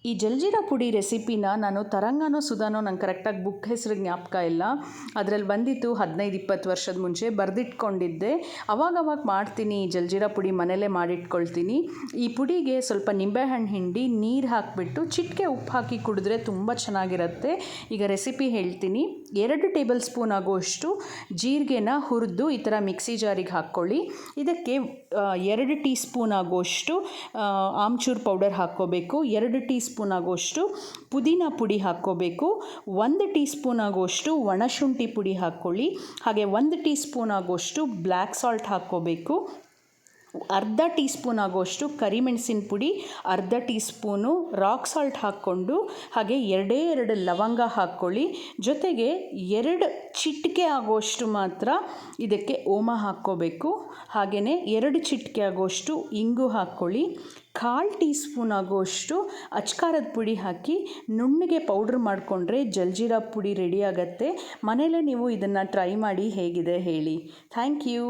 ಈ ಜಲ್ಜೀರಾ ಪುಡಿ ರೆಸಿಪಿನ ನಾನು ತರಂಗನೋ ಸುಧಾನೋ ನಂಗೆ ಕರೆಕ್ಟಾಗಿ ಬುಕ್ ಹೆಸರು ಜ್ಞಾಪಕ ಇಲ್ಲ, ಅದರಲ್ಲಿ ಬಂದಿತ್ತು 15-20 ವರ್ಷದ ಮುಂಚೆ ಬರೆದಿಟ್ಕೊಂಡಿದ್ದೆ. ಅವಾಗವಾಗ ಮಾಡ್ತೀನಿ, ಈ ಜಲ್ಜೀರಾ ಪುಡಿ ಮನೇಲೇ ಮಾಡಿಟ್ಕೊಳ್ತೀನಿ. ಈ ಪುಡಿಗೆ ಸ್ವಲ್ಪ ನಿಂಬೆಹಣ್ಣು ಹಿಂಡಿ ನೀರು ಹಾಕಿಬಿಟ್ಟು ಚಿಟಿಕೆ ಉಪ್ಪು ಹಾಕಿ ಕುಡಿದ್ರೆ ತುಂಬ ಚೆನ್ನಾಗಿರುತ್ತೆ. ಈಗ ರೆಸಿಪಿ ಹೇಳ್ತೀನಿ. 2 ಟೇಬಲ್ ಸ್ಪೂನ್ ಆಗುವಷ್ಟು ಜೀರಿಗೆನ ಹುರಿದು ಈ ಥರ ಮಿಕ್ಸಿ ಜಾರಿಗೆ ಹಾಕ್ಕೊಳ್ಳಿ. ಇದಕ್ಕೆ 2 ಟೀ ಸ್ಪೂನ್ ಆಗುವಷ್ಟು ಆಮ್ಚೂರ್ ಪೌಡರ್ ಹಾಕ್ಕೋಬೇಕು. 2 ಟೀ ಸ್ಪೂನ್ ಆಗುವಷ್ಟು ಪುದೀನ ಪುಡಿ ಹಾಕ್ಕೋಬೇಕು. 1 ಟೀ ಸ್ಪೂನ್ ಆಗುವಷ್ಟು ಒಣಶುಂಠಿ ಪುಡಿ ಹಾಕ್ಕೊಳ್ಳಿ. ಹಾಗೆ 1 ಟೀ ಸ್ಪೂನ್ ಆಗುವಷ್ಟು ಬ್ಲ್ಯಾಕ್ ಸಾಲ್ಟ್ ಹಾಕ್ಕೋಬೇಕು. ಅರ್ಧ ಟೀ ಸ್ಪೂನ್ ಆಗುವಷ್ಟು ಕರಿಮೆಣಸಿನ ಪುಡಿ, ಅರ್ಧ ಟೀ ಸ್ಪೂನು ರಾಕ್ ಸಾಲ್ಟ್ ಹಾಕ್ಕೊಂಡು ಹಾಗೆ 2 ಲವಂಗ ಹಾಕ್ಕೊಳ್ಳಿ. ಜೊತೆಗೆ 2 ಚಿಟಿಕೆ ಆಗುವಷ್ಟು ಮಾತ್ರ ಇದಕ್ಕೆ ಓಮ ಹಾಕ್ಕೋಬೇಕು. ಹಾಗೆಯೇ 2 ಚಿಟಿಕೆ ಆಗುವಷ್ಟು ಇಂಗು ಹಾಕ್ಕೊಳ್ಳಿ. 1/4 ಟೀ ಸ್ಪೂನ್ ಆಗುವಷ್ಟು ಅಚ್ಕಾರದ ಪುಡಿ ಹಾಕಿ ನುಣ್ಣಗೆ ಪೌಡ್ರ್ ಮಾಡಿಕೊಂಡ್ರೆ ಜಲ್ಜೀರಾ ಪುಡಿ ರೆಡಿ ಆಗುತ್ತೆ. ಮನೇಲೇ ನೀವು ಇದನ್ನು ಟ್ರೈ ಮಾಡಿ ಹೇಗಿದೆ ಹೇಳಿ. Thank you.